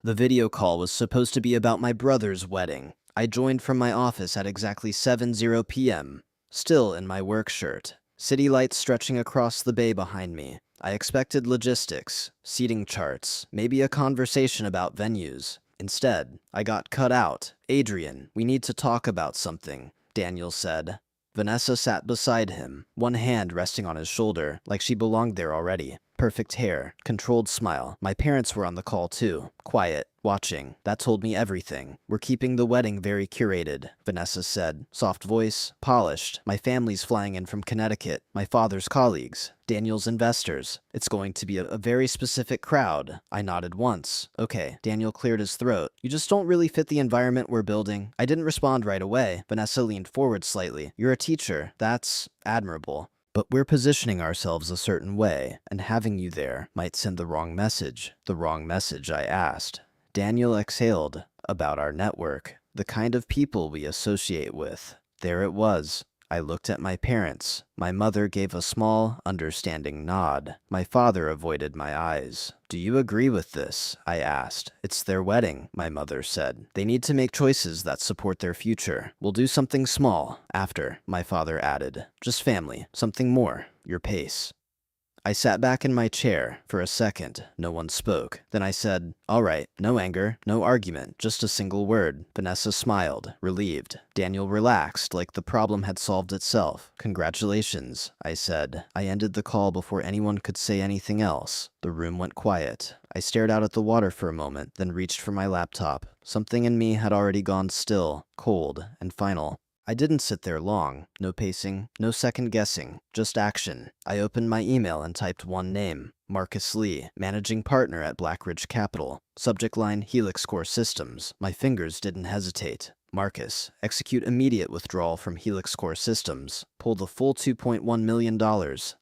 The video call was supposed to be about my brother's wedding. I joined from my office at exactly 7:00 p.m., still in my work shirt. City lights stretching across the bay behind me. I expected logistics, seating charts, maybe a conversation about venues. Instead, I got cut out. "Adrian, we need to talk about something," Daniel said. Vanessa sat beside him, one hand resting on his shoulder, like she belonged there already. Perfect hair, controlled smile. My parents were on the call too, quiet, watching. That told me everything. "We're keeping the wedding very curated," Vanessa said. Soft voice, polished. "My family's flying in from Connecticut, my father's colleagues, Daniel's investors. It's going to be a very specific crowd." I nodded once. "Okay." Daniel cleared his throat. "You just don't really fit the environment we're building." I didn't respond right away. Vanessa leaned forward slightly. "You're a teacher. That's admirable. But we're positioning ourselves a certain way, and having you there might send the wrong message." "The wrong message?" I asked. Daniel exhaled. "About our network, the kind of people we associate with." There it was. I looked at my parents. My mother gave a small, understanding nod. My father avoided my eyes. "Do you agree with this?" I asked. "It's their wedding," my mother said. "They need to make choices that support their future. We'll do something small after," my father added. "Just family, something more, your pace." I sat back in my chair. For a second, no one spoke. Then I said, "All right, no anger, no argument, just a single word." Vanessa smiled, relieved. Daniel relaxed, like the problem had solved itself. "Congratulations," I said. I ended the call before anyone could say anything else. The room went quiet. I stared out at the water for a moment, then reached for my laptop. Something in me had already gone still, cold, and final. I didn't sit there long. No pacing, no second guessing, just action. I opened my email and typed one name: Marcus Lee, managing partner at Blackridge Capital. Subject line: Helix Core Systems. My fingers didn't hesitate. Marcus, execute immediate withdrawal from Helix Core Systems. Pull the full $2.1 million.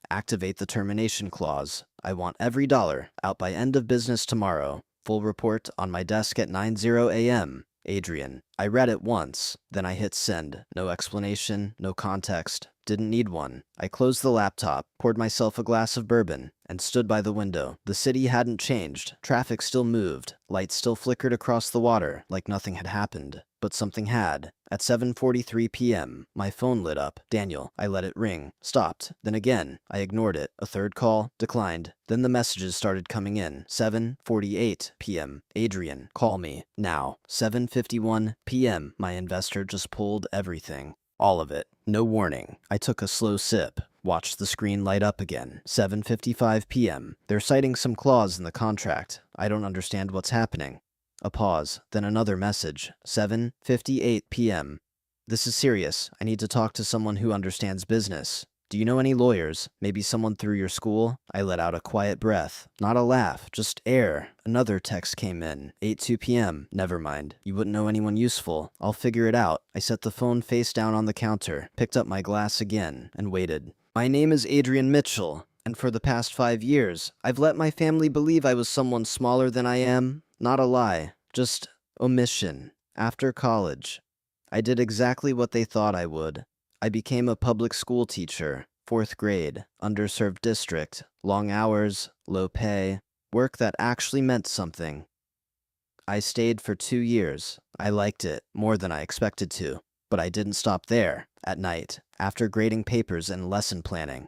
Activate the termination clause. I want every dollar out by end of business tomorrow. Full report on my desk at 9:00 a.m. Adrian. I read it once, then I hit send. No explanation, no context. Didn't need one. I closed the laptop, poured myself a glass of bourbon, and stood by the window. The city hadn't changed. Traffic still moved. Lights still flickered across the water, like nothing had happened. But something had. At 7:43 p.m., my phone lit up. "Daniel." I let it ring. Stopped. Then again. I ignored it. A third call. Declined. Then the messages started coming in. 7:48 p.m. "Adrian, call me. Now." 7:51 p.m. My investor just pulled everything. All of it. No warning. I took a slow sip. Watched the screen light up again. 7:55 p.m. "They're citing some clause in the contract. I don't understand what's happening." A pause, then another message. 7:58 p.m. "This is serious. I need to talk to someone who understands business. Do you know any lawyers? Maybe someone through your school?" I let out a quiet breath. Not a laugh, just air. Another text came in. 8:02 p.m. "Never mind. You wouldn't know anyone useful. I'll figure it out." I set the phone face down on the counter, picked up my glass again, and waited. "My name is Adrian Mitchell, and for the past 5 years, I've let my family believe I was someone smaller than I am. Not a lie, just omission. After college, I did exactly what they thought I would. I became a public school teacher, 4th grade, underserved district, long hours, low pay, work that actually meant something. I stayed for 2 years. I liked it, more than I expected to. But I didn't stop there. At night, after grading papers and lesson planning,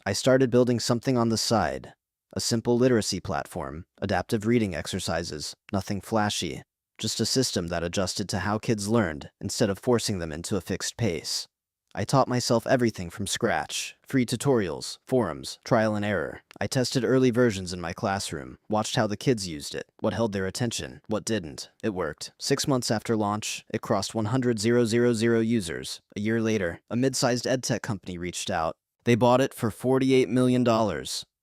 I started building something on the side. A simple literacy platform, adaptive reading exercises, nothing flashy. Just a system that adjusted to how kids learned, instead of forcing them into a fixed pace. I taught myself everything from scratch. Free tutorials, forums, trial and error. I tested early versions in my classroom, watched how the kids used it, what held their attention, what didn't. It worked. 6 months after launch, it crossed 100,000 users. A year later, a mid-sized edtech company reached out. They bought it for $48 million.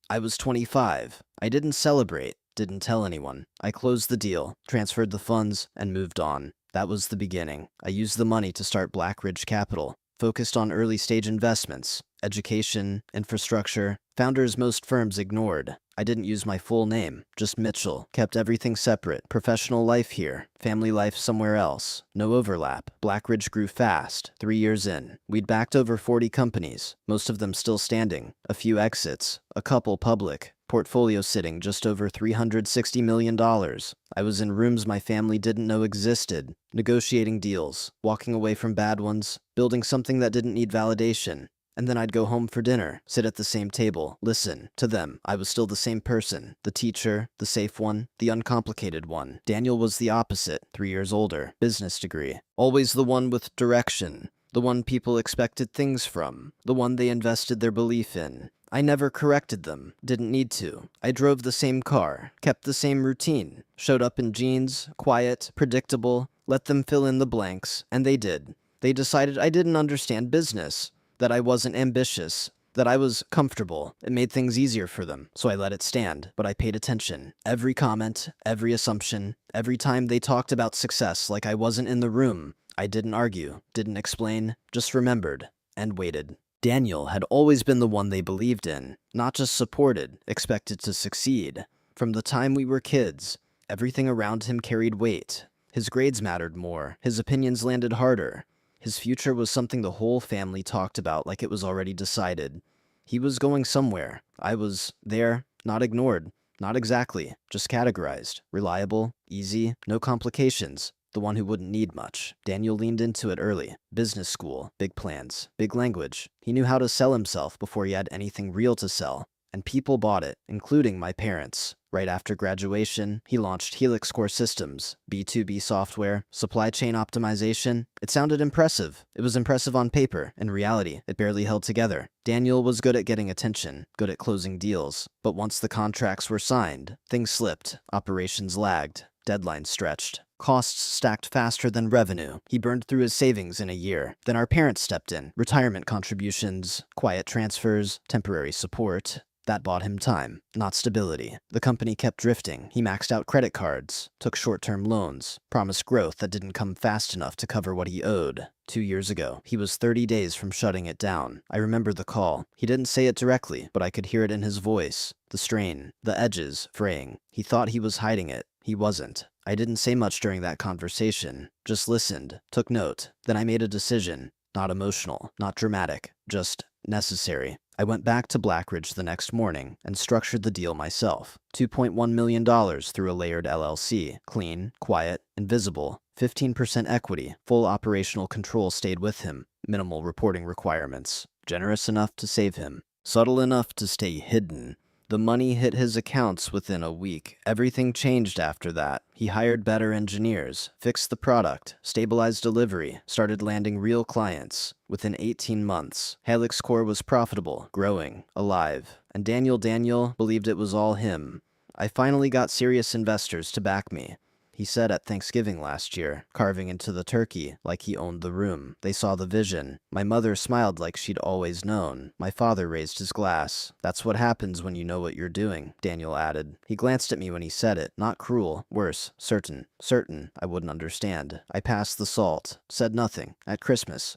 I was 25. I didn't celebrate, didn't tell anyone. I closed the deal, transferred the funds, and moved on. That was the beginning. I used the money to start Blackridge Capital, focused on early-stage investments, education, infrastructure, founders most firms ignored. I didn't use my full name, just Mitchell. Kept everything separate. Professional life here, family life somewhere else. No overlap. Blackridge grew fast. 3 years in, we'd backed over 40 companies, most of them still standing. A few exits, a couple public. Portfolio sitting just over $360 million. I was in rooms my family didn't know existed, negotiating deals, walking away from bad ones, building something that didn't need validation. And then I'd go home for dinner, sit at the same table, listen to them. I was still the same person, the teacher, the safe one, the uncomplicated one. Daniel was the opposite, 3 years older, business degree. Always the one with direction, the one people expected things from, the one they invested their belief in. I never corrected them, didn't need to. I drove the same car, kept the same routine, showed up in jeans, quiet, predictable, let them fill in the blanks, and they did. They decided I didn't understand business, that I wasn't ambitious, that I was comfortable. It made things easier for them, so I let it stand. But I paid attention. Every comment, every assumption, every time they talked about success like I wasn't in the room, I didn't argue, didn't explain, just remembered, and waited. Daniel had always been the one they believed in, not just supported, expected to succeed. From the time we were kids, everything around him carried weight. His grades mattered more, his opinions landed harder. His future was something the whole family talked about like it was already decided. He was going somewhere. I was there, not ignored, not exactly, just categorized. Reliable, easy, no complications. The one who wouldn't need much. Daniel leaned into it early. Business school, big plans, big language. He knew how to sell himself before he had anything real to sell. And people bought it, including my parents. Right after graduation, he launched Helix Core Systems, B2B software, supply chain optimization. It sounded impressive. It was impressive on paper. In reality, it barely held together. Daniel was good at getting attention, good at closing deals. But once the contracts were signed, things slipped, operations lagged, deadlines stretched. Costs stacked faster than revenue. He burned through his savings in a year. Then our parents stepped in. Retirement contributions, quiet transfers, temporary support. That bought him time, not stability. The company kept drifting. He maxed out credit cards, took short-term loans, promised growth that didn't come fast enough to cover what he owed. 2 years ago, he was 30 days from shutting it down. I remember the call. He didn't say it directly, but I could hear it in his voice. The strain, the edges fraying. He thought he was hiding it. He wasn't. I didn't say much during that conversation. Just listened, took note. Then I made a decision. Not emotional, not dramatic, just necessary. I went back to Blackridge the next morning and structured the deal myself. $2.1 million through a layered LLC. Clean, quiet, invisible. 15% equity. Full operational control stayed with him. Minimal reporting requirements. Generous enough to save him. Subtle enough to stay hidden. The money hit his accounts within a week. Everything changed after that. He hired better engineers, fixed the product, stabilized delivery, started landing real clients. Within 18 months, Helix Core was profitable, growing, alive. And Daniel believed it was all him. I finally got serious investors to back me. He said at Thanksgiving last year, carving into the turkey like he owned the room. They saw the vision. My mother smiled like she'd always known. My father raised his glass. That's what happens when you know what you're doing, Daniel added. He glanced at me when he said it. Not cruel, worse, certain. Certain I wouldn't understand. I passed the salt, said nothing. At Christmas,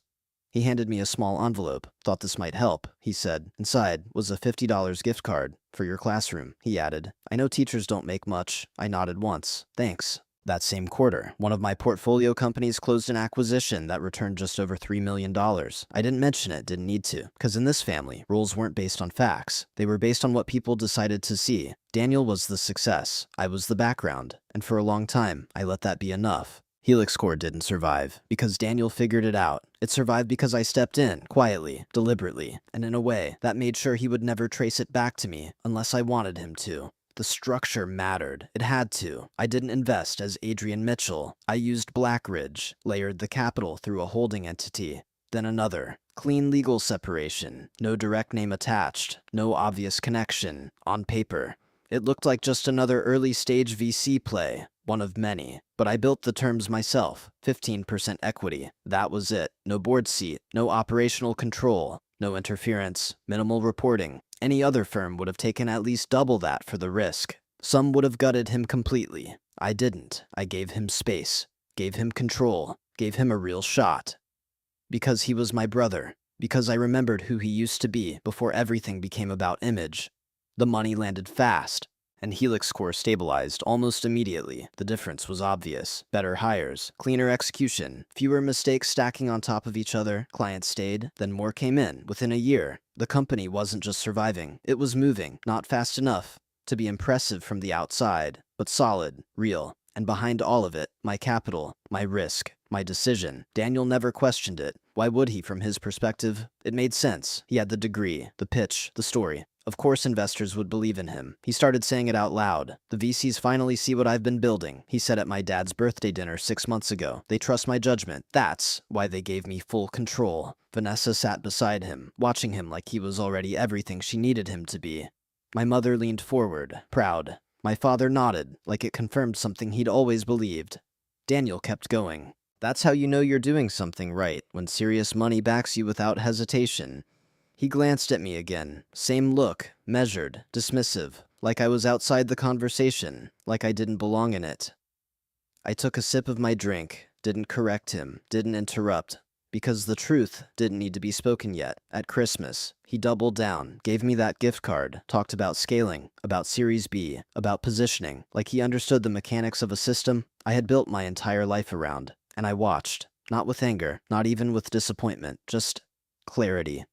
he handed me a small envelope. Thought this might help, he said. Inside was a $50 gift card. For your classroom, he added. I know teachers don't make much. I nodded once. Thanks. That same quarter, one of my portfolio companies closed an acquisition that returned just over $3 million. I didn't mention it, didn't need to, because in this family, rules weren't based on facts. They were based on what people decided to see. Daniel was the success. I was the background. And for a long time, I let that be enough. Helix Core didn't survive because Daniel figured it out. It survived because I stepped in, quietly, deliberately, and in a way that made sure he would never trace it back to me unless I wanted him to. The structure mattered. It had to. I didn't invest as Adrian Mitchell. I used Blackridge, layered the capital through a holding entity, then another. Clean legal separation. No direct name attached. No obvious connection. On paper. It looked like just another early-stage VC play. One of many. But I built the terms myself. 15% equity. That was it. No board seat. No operational control. No interference. Minimal reporting. Any other firm would have taken at least double that for the risk. Some would have gutted him completely. I didn't. I gave him space. Gave him control. Gave him a real shot. Because he was my brother. Because I remembered who he used to be before everything became about image. The money landed fast. And Helix Core stabilized almost immediately. The difference was obvious. Better hires, cleaner execution, fewer mistakes stacking on top of each other. Clients stayed, then more came in within a year. The company wasn't just surviving, it was moving, not fast enough to be impressive from the outside, but solid, real. And behind all of it, my capital, my risk, my decision. Daniel never questioned it. Why would he from his perspective? It made sense. He had the degree, the pitch, the story. Of course investors would believe in him. He started saying it out loud. The VCs finally see what I've been building, he said at my dad's birthday dinner 6 months ago. They trust my judgment. That's why they gave me full control. Vanessa sat beside him, watching him like he was already everything she needed him to be. My mother leaned forward, proud. My father nodded, like it confirmed something he'd always believed. Daniel kept going. That's how you know you're doing something right, when serious money backs you without hesitation. He glanced at me again. Same look, measured, dismissive, like I was outside the conversation, like I didn't belong in it. I took a sip of my drink, didn't correct him, didn't interrupt, because the truth didn't need to be spoken yet. At Christmas, he doubled down, gave me that gift card, talked about scaling, about Series B, about positioning, like he understood the mechanics of a system I had built my entire life around. And I watched, not with anger, not even with disappointment, just clarity.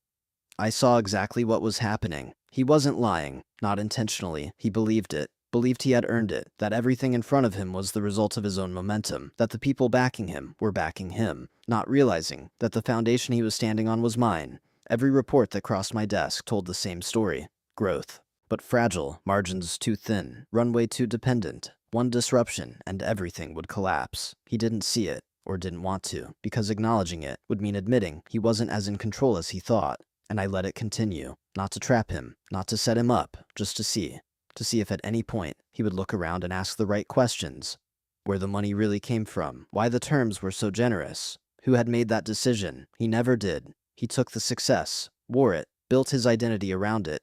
I saw exactly what was happening. He wasn't lying, not intentionally. He believed it, believed he had earned it, that everything in front of him was the result of his own momentum, that the people backing him were backing him, not realizing that the foundation he was standing on was mine. Every report that crossed my desk told the same story. Growth. But fragile, margins too thin, runway too dependent. One disruption, and everything would collapse. He didn't see it, or didn't want to, because acknowledging it would mean admitting he wasn't as in control as he thought. And I let it continue, not to trap him, not to set him up, just to see if at any point he would look around and ask the right questions. Where the money really came from, why the terms were so generous, who had made that decision. He never did. He took the success, wore it, built his identity around it,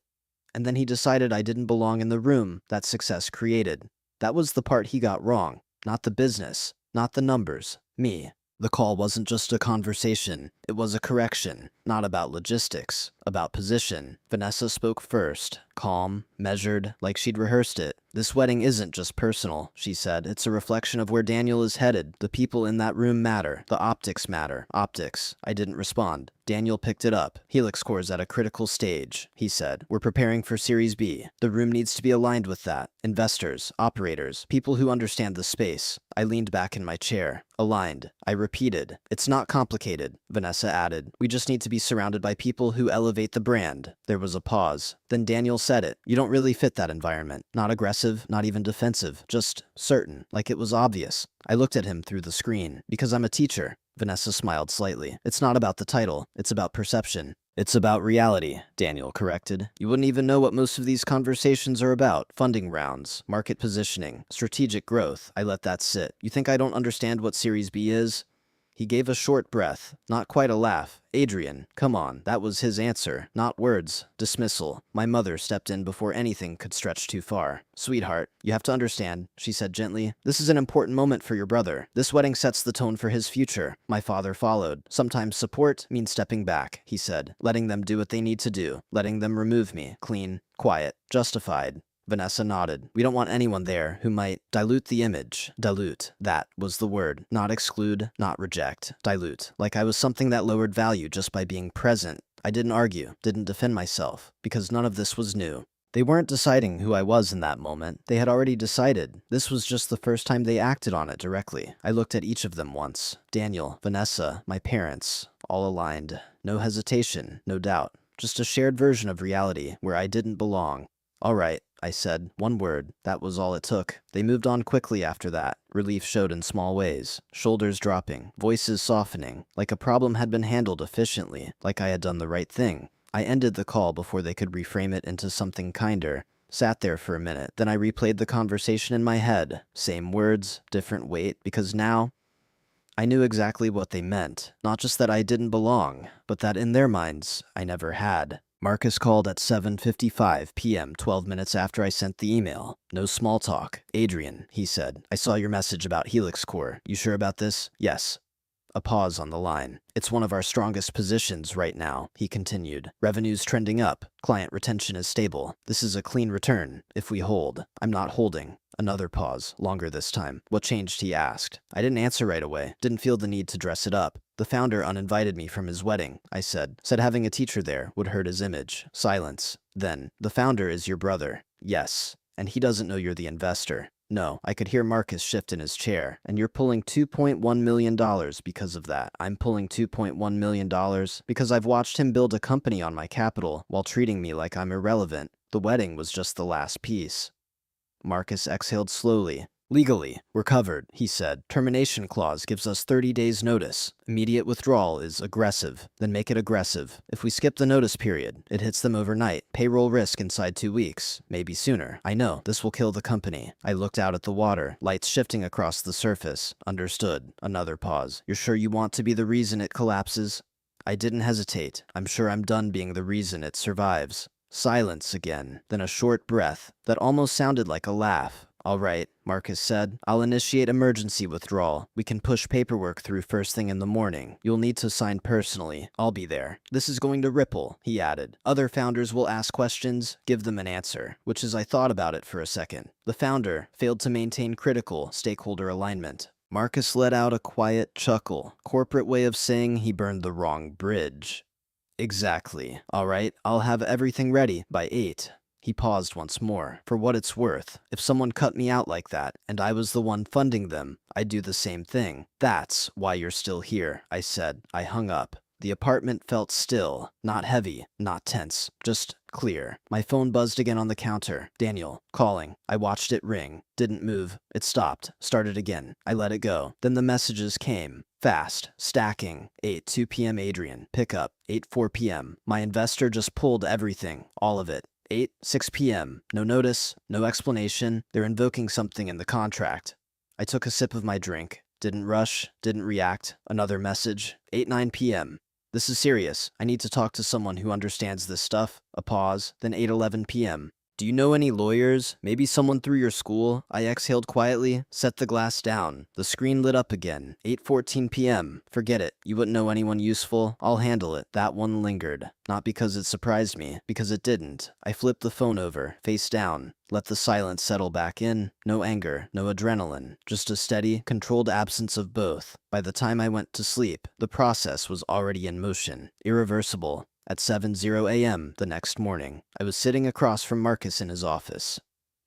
and then he decided I didn't belong in the room that success created. That was the part he got wrong, not the business, not the numbers, me. The call wasn't just a conversation, it was a correction, not about logistics, about position. Vanessa spoke first, calm, measured, like she'd rehearsed it. This wedding isn't just personal, she said. It's a reflection of where Daniel is headed. The people in that room matter. The optics matter. Optics. I didn't respond. Daniel picked it up. Helix Core's at a critical stage, he said. We're preparing for Series B. The room needs to be aligned with that. Investors, operators, people who understand the space. I leaned back in my chair. Aligned. I repeated. It's not complicated, Vanessa added. We just need to be surrounded by people who elevate the brand. There was a pause. Then Daniel said it. You don't really fit that environment. Not aggressive, not even defensive. Just certain, like it was obvious. I looked at him through the screen. Because I'm a teacher. Vanessa smiled slightly. It's not about the title. It's about perception. It's about reality, Daniel corrected. You wouldn't even know what most of these conversations are about. Funding rounds, market positioning, strategic growth. I let that sit. You think I don't understand what Series B is? He gave a short breath, not quite a laugh. Adrian, come on, that was his answer, not words. Dismissal. My mother stepped in before anything could stretch too far. Sweetheart, you have to understand, she said gently. This is an important moment for your brother. This wedding sets the tone for his future. My father followed. Sometimes support means stepping back, he said, letting them do what they need to do, letting them remove me, clean, quiet, justified. Vanessa nodded. We don't want anyone there who might dilute the image. Dilute. That was the word. Not exclude, not reject. Dilute. Like I was something that lowered value just by being present. I didn't argue, didn't defend myself, because none of this was new. They weren't deciding who I was in that moment. They had already decided. This was just the first time they acted on it directly. I looked at each of them once. Daniel, Vanessa, my parents, all aligned. No hesitation, no doubt. Just a shared version of reality where I didn't belong. All right, I said. One word. That was all it took. They moved on quickly after that. Relief showed in small ways. Shoulders dropping. Voices softening. Like a problem had been handled efficiently. Like I had done the right thing. I ended the call before they could reframe it into something kinder. Sat there for a minute. Then I replayed the conversation in my head. Same words, different weight, because now I knew exactly what they meant. Not just that I didn't belong, but that in their minds, I never had. Marcus called at 7:55 p.m., 12 minutes after I sent the email. No small talk. Adrian, he said, I saw your message about Helix Core. You sure about this? Yes. A pause on the line. It's one of our strongest positions right now, he continued. Revenue's trending up. Client retention is stable. This is a clean return. If we hold. I'm not holding. Another pause, longer this time. What changed, he asked. I didn't answer right away. Didn't feel the need to dress it up. The founder uninvited me from his wedding, I said. Said having a teacher there would hurt his image. Silence. Then, the founder is your brother. Yes. And he doesn't know you're the investor. No, I could hear Marcus shift in his chair. And you're pulling $2.1 million because of that. I'm pulling $2.1 million because I've watched him build a company on my capital while treating me like I'm irrelevant. The wedding was just the last piece. Marcus exhaled slowly. Legally, we're covered, he said. Termination clause gives us 30 days notice. Immediate withdrawal is aggressive. Then make it aggressive. If we skip the notice period, it hits them overnight. Payroll risk inside 2 weeks. Maybe sooner. I know. This will kill the company. I looked out at the water, lights shifting across the surface. Understood. Another pause. You're sure you want to be the reason it collapses? I didn't hesitate. I'm sure I'm done being the reason it survives. Silence again. Then a short breath that almost sounded like a laugh. All right, Marcus said. I'll initiate emergency withdrawal. We can push paperwork through first thing in the morning. You'll need to sign personally. I'll be there. This is going to ripple, he added. Other founders will ask questions, give them an answer, which is I thought about it for a second. The founder failed to maintain critical stakeholder alignment. Marcus let out a quiet chuckle. Corporate way of saying he burned the wrong bridge. Exactly. All right, I'll have everything ready by 8. He paused once more. For what it's worth, if someone cut me out like that, and I was the one funding them, I'd do the same thing. That's why you're still here, I said. I hung up. The apartment felt still, not heavy, not tense, just clear. My phone buzzed again on the counter. Daniel, calling. I watched it ring. Didn't move. It stopped. Started again. I let it go. Then the messages came. Fast. Stacking. 8:02 p.m. Adrian. Pickup. 8:04 p.m. My investor just pulled everything. All of it. 8:06 p.m. No notice. No explanation. They're invoking something in the contract. I took a sip of my drink. Didn't rush. Didn't react. Another message. 8:09 p.m. This is serious. I need to talk to someone who understands this stuff. A pause. Then 8:11 p.m. Do you know any lawyers? Maybe someone through your school? I exhaled quietly, set the glass down. The screen lit up again. 8:14 p.m. Forget it. You wouldn't know anyone useful. I'll handle it. That one lingered. Not because it surprised me, because it didn't. I flipped the phone over, face down. Let the silence settle back in. No anger, no adrenaline. Just a steady, controlled absence of both. By the time I went to sleep, the process was already in motion. Irreversible. At 7:00 a.m. the next morning, I was sitting across from Marcus in his office.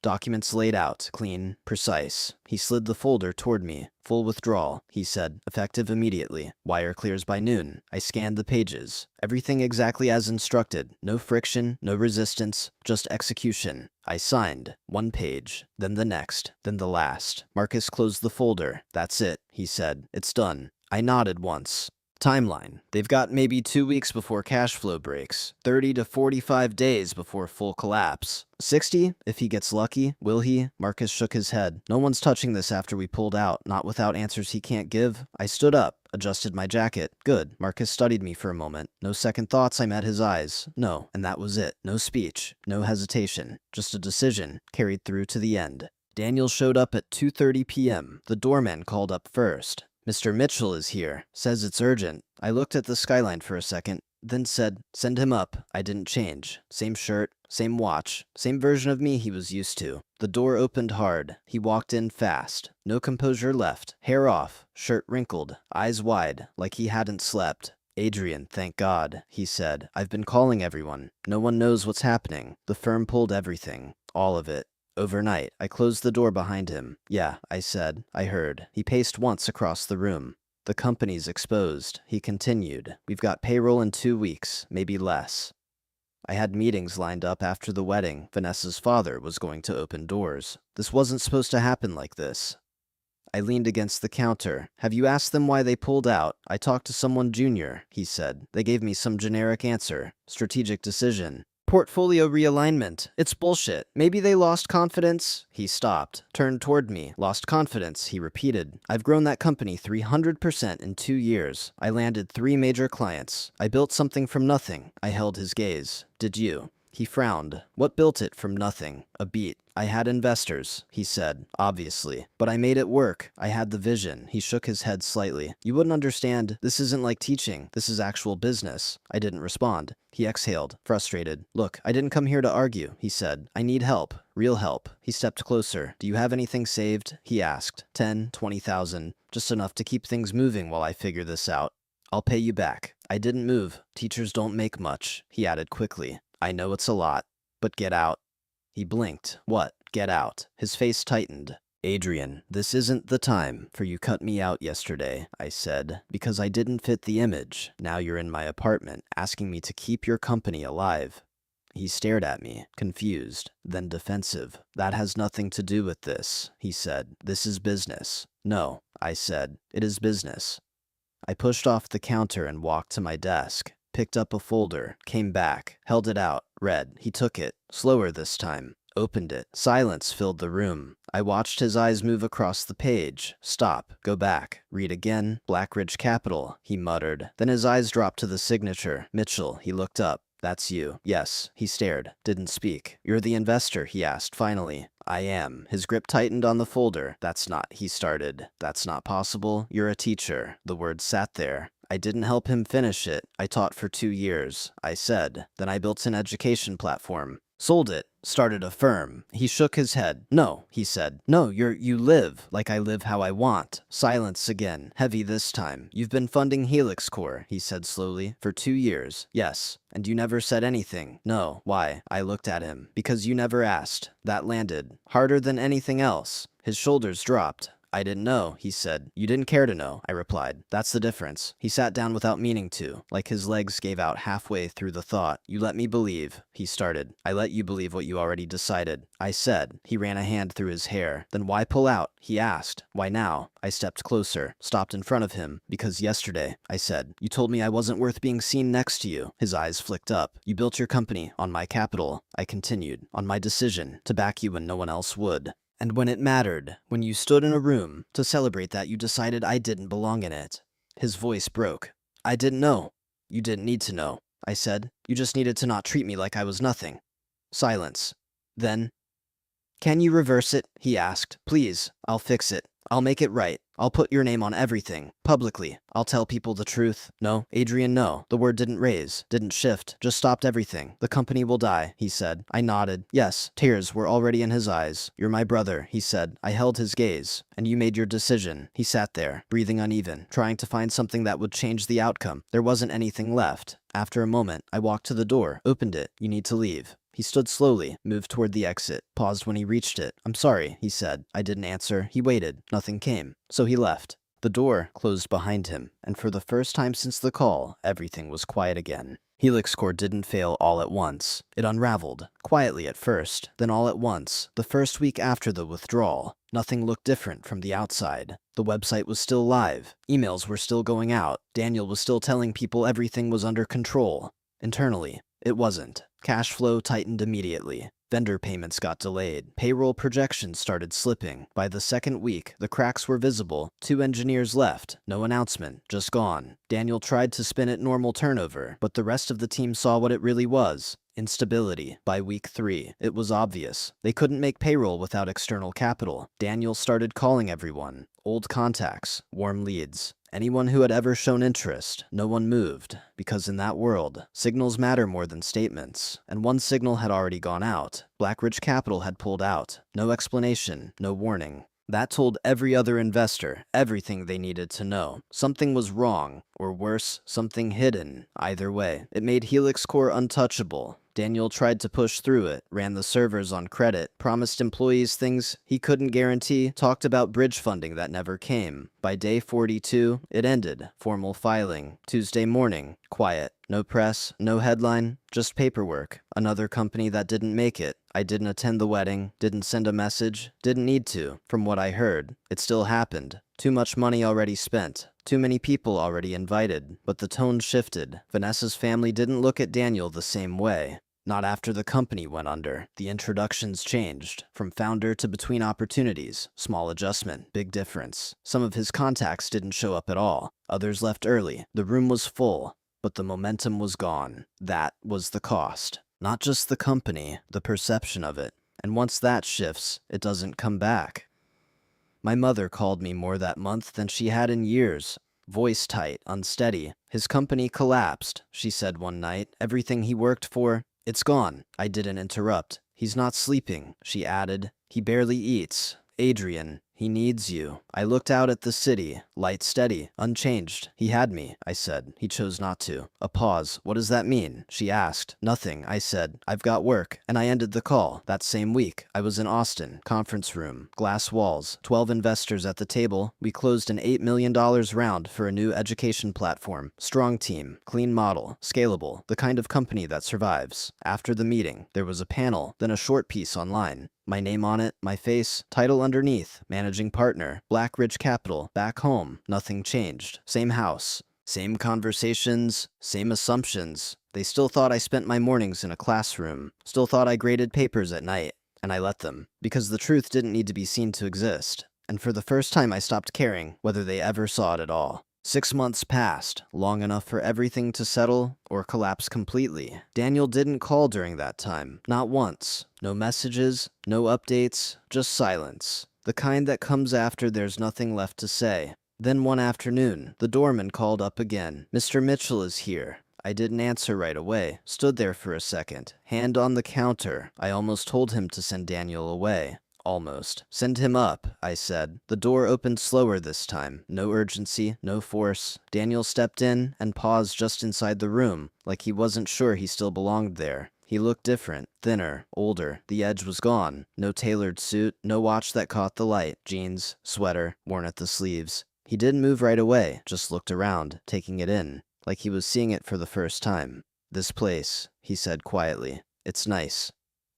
Documents laid out, clean, precise. He slid the folder toward me. Full withdrawal, he said, effective immediately. Wire clears by noon. I scanned the pages. Everything exactly as instructed. No friction, no resistance, just execution. I signed. One page, then the next, then the last. Marcus closed the folder. That's it, he said. It's done. I nodded once. Timeline. They've got maybe 2 weeks before cash flow breaks, 30 to 45 days before full collapse. 60, if he gets lucky. Will he? Marcus shook his head. No one's touching this after we pulled out, not without answers he can't give. I stood up, adjusted my jacket. Good. Marcus studied me for a moment. No second thoughts, I met his eyes. No, and that was it. No speech, no hesitation. Just a decision, carried through to the end. Daniel showed up at 2:30 p.m. The doorman called up first. Mr. Mitchell is here. Says it's urgent. I looked at the skyline for a second, then said, send him up. I didn't change. Same shirt, same watch, same version of me he was used to. The door opened hard. He walked in fast. No composure left. Hair off, shirt wrinkled, eyes wide, like he hadn't slept. Adrian, thank God, he said. I've been calling everyone. No one knows what's happening. The firm pulled everything. All of it. Overnight, I closed the door behind him. Yeah, I said. I heard. He paced once across the room. The company's exposed, he continued. We've got payroll in 2 weeks, maybe less. I had meetings lined up after the wedding. Vanessa's father was going to open doors. This wasn't supposed to happen like this. I leaned against the counter. Have you asked them why they pulled out? I talked to someone junior, he said. They gave me some generic answer. Strategic decision. Portfolio realignment. It's bullshit. Maybe they lost confidence. He stopped, turned toward me. Lost confidence, he repeated. I've grown that company 300% in 2 years. I landed 3 major clients. I built something from nothing. I held his gaze. Did you? He frowned. What built it from nothing? A beat. I had investors, he said, obviously. But I made it work. I had the vision. He shook his head slightly. You wouldn't understand. This isn't like teaching. This is actual business. I didn't respond. He exhaled, frustrated. Look, I didn't come here to argue, he said. I need help. Real help. He stepped closer. Do you have anything saved? He asked. 10, 20,000. Just enough to keep things moving while I figure this out. I'll pay you back. I didn't move. Teachers don't make much, he added quickly. I know it's a lot, but get out. He blinked. What? Get out. His face tightened. Adrian, this isn't the time for you cut me out yesterday, I said, because I didn't fit the image. Now you're in my apartment, asking me to keep your company alive. He stared at me, confused, then defensive. That has nothing to do with this, he said. This is business. No, I said. It is business. I pushed off the counter and walked to my desk. Picked up a folder, came back, held it out, read. He took it, slower this time, opened it. Silence filled the room. I watched his eyes move across the page. Stop, go back, read again. Blackridge Capital, he muttered. Then his eyes dropped to the signature. Mitchell, he looked up. That's you. Yes, he stared, didn't speak. You're the investor, he asked finally. I am. His grip tightened on the folder. That's not, he started. That's not possible. You're a teacher. The words sat there. I didn't help him finish it. I taught for 2 years, I said. Then I built an education platform. Sold it. Started a firm. He shook his head. No, he said. No, you live like I live how I want. Silence again. Heavy this time. You've been funding Helix Core, he said slowly. For 2 years. Yes. And you never said anything. No. Why? I looked at him. Because you never asked. That landed. Harder than anything else. His shoulders dropped. I didn't know, he said. You didn't care to know, I replied. That's the difference. He sat down without meaning to, like his legs gave out halfway through the thought. You let me believe, he started. I let you believe what you already decided, I said. He ran a hand through his hair. Then why pull out? He asked. Why now? I stepped closer, stopped in front of him. Because yesterday, I said, you told me I wasn't worth being seen next to you. His eyes flicked up. You built your company on my capital, I continued, on my decision to back you when no one else would. And when it mattered, when you stood in a room to celebrate that, you decided I didn't belong in it. His voice broke. I didn't know. You didn't need to know, I said. You just needed to not treat me like I was nothing. Silence. Then, can you reverse it? He asked. Please, I'll fix it. I'll make it right. I'll put your name on everything, publicly. I'll tell people the truth. No, Adrian, no. The word didn't raise, didn't shift, just stopped everything. The company will die, he said. I nodded. Yes, tears were already in his eyes. You're my brother, he said. I held his gaze. And you made your decision. He sat there, breathing uneven, trying to find something that would change the outcome. There wasn't anything left. After a moment, I walked to the door, opened it. You need to leave. He stood slowly, moved toward the exit, paused when he reached it. I'm sorry, he said. I didn't answer. He waited. Nothing came. So he left. The door closed behind him, and for the first time since the call, everything was quiet again. Helix Core didn't fail all at once. It unraveled, quietly at first, then all at once, the first week after the withdrawal. Nothing looked different from the outside. The website was still live. Emails were still going out. Daniel was still telling people everything was under control. Internally, it wasn't. Cash flow tightened immediately. Vendor payments got delayed. Payroll projections started slipping. By the second week, the cracks were visible. 2 engineers left. No announcement. Just gone. Daniel tried to spin it normal turnover, but the rest of the team saw what it really was. Instability. By week 3, it was obvious. They couldn't make payroll without external capital. Daniel started calling everyone. Old contacts. Warm leads. Anyone who had ever shown interest. No one moved, because in that world, signals matter more than statements. And one signal had already gone out. Blackridge Capital had pulled out. No explanation, no warning. That told every other investor everything they needed to know. Something was wrong, or worse, something hidden. Either way, it made Helix Core untouchable. Daniel tried to push through it, ran the servers on credit, promised employees things he couldn't guarantee, talked about bridge funding that never came. By day 42, it ended. Formal filing. Tuesday morning, quiet. No press, no headline, just paperwork. Another company that didn't make it. I didn't attend the wedding, didn't send a message, didn't need to. From what I heard, it still happened. Too much money already spent. Too many people already invited. But the tone shifted. Vanessa's family didn't look at Daniel the same way. Not after the company went under. The introductions changed. From founder to between opportunities. Small adjustment, big difference. Some of his contacts didn't show up at all. Others left early. The room was full, but the momentum was gone. That was the cost. Not just the company, the perception of it. And once that shifts, it doesn't come back. My mother called me more that month than she had in years. Voice tight, unsteady. His company collapsed, she said one night. Everything he worked for, it's gone. I didn't interrupt. He's not sleeping, she added. He barely eats. Adrian, he needs you. I looked out at the city, light steady, unchanged. He had me, I said. He chose not to. A pause. What does that mean? She asked. Nothing, I said. I've got work. And I ended the call. That same week, I was in Austin, conference room, glass walls, 12 investors at the table. We closed an $8 million round for a new education platform. Strong team, clean model, scalable, the kind of company that survives. After the meeting, there was a panel, then a short piece online. My name on it, my face, title underneath, managing partner, Blackridge Capital, back home, nothing changed. Same house, same conversations, same assumptions. They still thought I spent my mornings in a classroom, still thought I graded papers at night, and I let them, because the truth didn't need to be seen to exist. And for the first time I stopped caring whether they ever saw it at all. 6 months passed, long enough for everything to settle or collapse completely. Daniel didn't call during that time, not once. No messages, no updates, just silence. The kind that comes after there's nothing left to say. Then one afternoon, the doorman called up again. "Mr. Mitchell is here." I didn't answer right away, stood there for a second, hand on the counter. I almost told him to send Daniel away. Almost. "Send him up," I said. The door opened slower this time. No urgency, no force. Daniel stepped in and paused just inside the room, like he wasn't sure he still belonged there. He looked different, thinner, older. The edge was gone. No tailored suit, no watch that caught the light. Jeans, sweater, worn at the sleeves. He didn't move right away, just looked around, taking it in, like he was seeing it for the first time. "This place," he said quietly. "It's nice."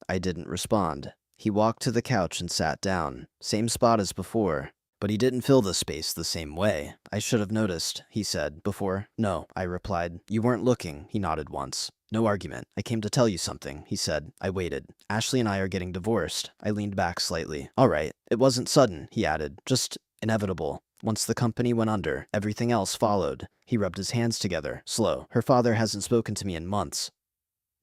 I didn't respond. He walked to the couch and sat down. Same spot as before. But he didn't fill the space the same way. "I should have noticed," he said. "Before?" "No," I replied. "You weren't looking," he nodded once. "No argument. I came to tell you something," he said. I waited. "Ashley and I are getting divorced." I leaned back slightly. "All right. It wasn't sudden," he added. "Just inevitable. Once the company went under, everything else followed." He rubbed his hands together. "Slow. Her father hasn't spoken to me in months.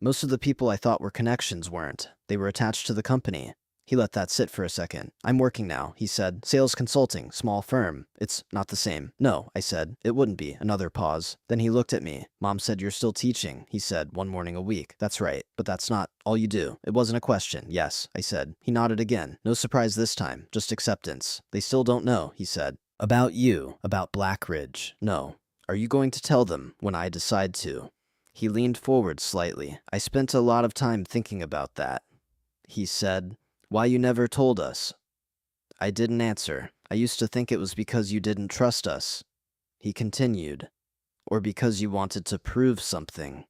Most of the people I thought were connections weren't. They were attached to the company." He let that sit for a second. "I'm working now," he said. "Sales consulting, small firm. It's not the same." "No," I said. "It wouldn't be." Another pause. Then he looked at me. "Mom said you're still teaching," he said, "one morning a week." "That's right, but that's not all you do." It wasn't a question. "Yes," I said. He nodded again. No surprise this time, just acceptance. "They still don't know," he said. "About you, about Blackridge. No. Are you going to tell them when I decide to?" He leaned forward slightly. "I spent a lot of time thinking about that." He said, "Why you never told us?" I didn't answer. "I used to think it was because you didn't trust us." He continued, "Or because you wanted to prove something."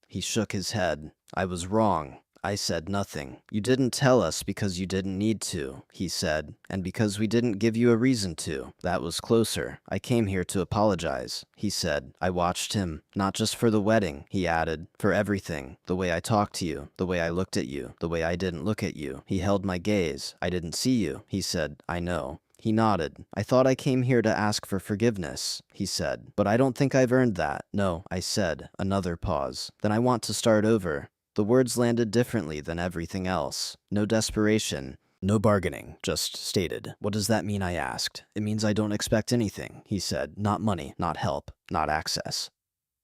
He shook his head. "I was wrong." I said nothing. "You didn't tell us because you didn't need to," he said, "and because we didn't give you a reason to." That was closer. "I came here to apologize," he said. I watched him. "Not just for the wedding," he added. "For everything. The way I talked to you, the way I looked at you, the way I didn't look at you." He held my gaze. "I didn't see you," he said. "I know." He nodded. "I thought I came here to ask for forgiveness," he said. "But I don't think I've earned that." "No," I said. Another pause. "Then I want to start over." The words landed differently than everything else. No desperation. No bargaining, just stated. "What does that mean?" I asked. "It means I don't expect anything," he said. "Not money, not help, not access."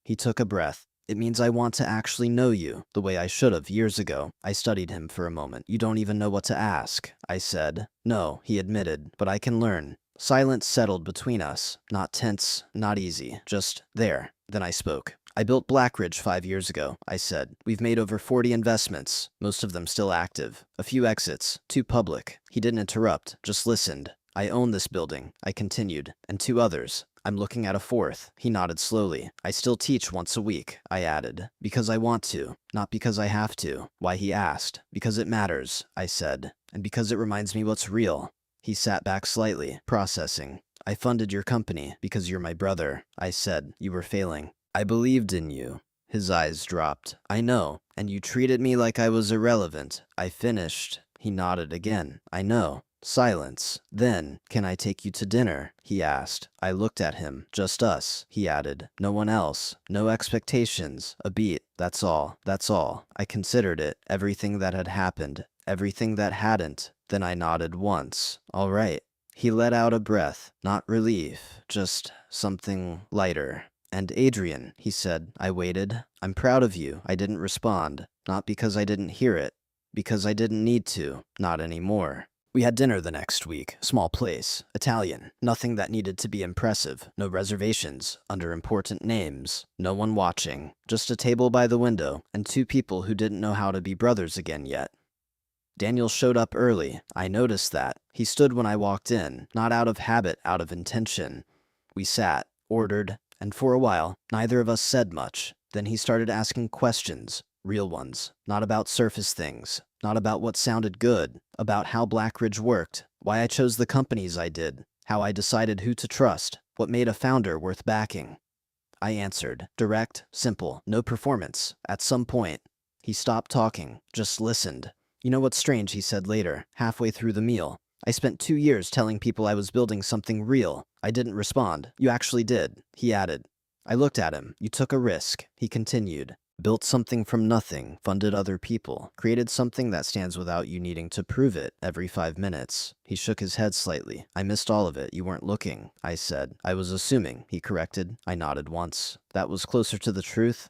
He took a breath. "It means I want to actually know you, the way I should have years ago." I studied him for a moment. "You don't even know what to ask," I said. "No," he admitted, "but I can learn." Silence settled between us. Not tense, not easy, just there. Then I spoke. "I built Blackridge 5 years ago," I said. "We've made over 40 investments, most of them still active. A few exits, 2 public." He didn't interrupt, just listened. "I own this building," I continued, "and 2 others. I'm looking at a 4th. He nodded slowly. "I still teach once a week," I added. "Because I want to, not because I have to." "Why?" he asked. "Because it matters," I said. "And because it reminds me what's real." He sat back slightly, processing. "I funded your company because you're my brother," I said. "You were failing. I believed in you." His eyes dropped. "I know. And you treated me like I was irrelevant." I finished. He nodded again. "I know. Silence. Then, "Can I take you to dinner?" he asked. I looked at him. "Just us," he added. "No one else. No expectations. A beat. That's all. That's all." I considered it. Everything that had happened. Everything that hadn't. Then I nodded once. "All right." He let out a breath. Not relief. Just something lighter. "And Adrian," he said. I waited. "I'm proud of you." I didn't respond. Not because I didn't hear it. Because I didn't need to. Not anymore. We had dinner the next week. Small place. Italian. Nothing that needed to be impressive. No reservations. Under important names. No one watching. Just a table by the window, and two people who didn't know how to be brothers again yet. Daniel showed up early. I noticed that. He stood when I walked in. Not out of habit, out of intention. We sat, ordered, and for a while, neither of us said much. Then he started asking questions. Real ones. Not about surface things. Not about what sounded good. About how Blackridge worked. Why I chose the companies I did. How I decided who to trust. What made a founder worth backing. I answered. Direct, simple, no performance. At some point, he stopped talking. Just listened. "You know what's strange," he said later, halfway through the meal. "I spent 2 years telling people I was building something real. I didn't respond. You actually did," he added. I looked at him. "You took a risk," he continued. "Built something from nothing, funded other people, created something that stands without you needing to prove it every 5 minutes. He shook his head slightly. "I missed all of it. You weren't looking," I said. "I was assuming," he corrected. I nodded once. That was closer to the truth.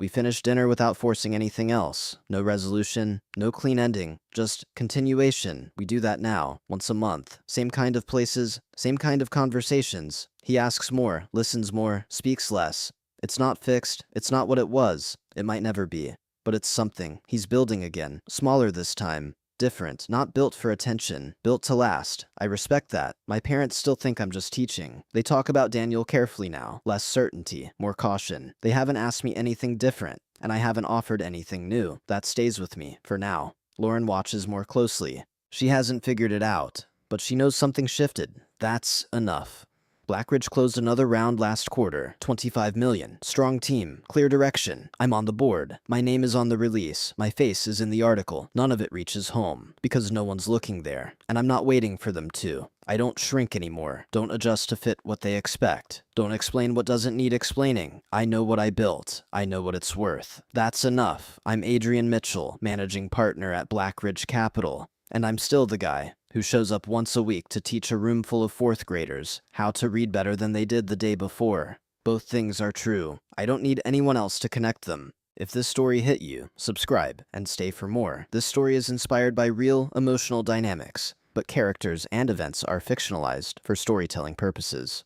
We finished dinner without forcing anything else. No resolution, no clean ending, just continuation. We do that now, once a month. Same kind of places, same kind of conversations. He asks more, listens more, speaks less. It's not fixed, it's not what it was. It might never be. But it's something. He's building again. Smaller this time. Different. Not built for attention. Built to last. I respect that. My parents still think I'm just teaching. They talk about Daniel carefully now. Less certainty. More caution. They haven't asked me anything different. And I haven't offered anything new. That stays with me, for now. Lauren watches more closely. She hasn't figured it out. But she knows something shifted. That's enough. Blackridge closed another round last quarter. 25 million. Strong team. Clear direction. I'm on the board. My name is on the release. My face is in the article. None of it reaches home. Because no one's looking there. And I'm not waiting for them to. I don't shrink anymore. Don't adjust to fit what they expect. Don't explain what doesn't need explaining. I know what I built. I know what it's worth. That's enough. I'm Adrian Mitchell, managing partner at Blackridge Capital. And I'm still the guy who shows up once a week to teach a room full of 4th graders how to read better than they did the day before. Both things are true. I don't need anyone else to connect them. If this story hit you, subscribe and stay for more. This story is inspired by real emotional dynamics, but characters and events are fictionalized for storytelling purposes.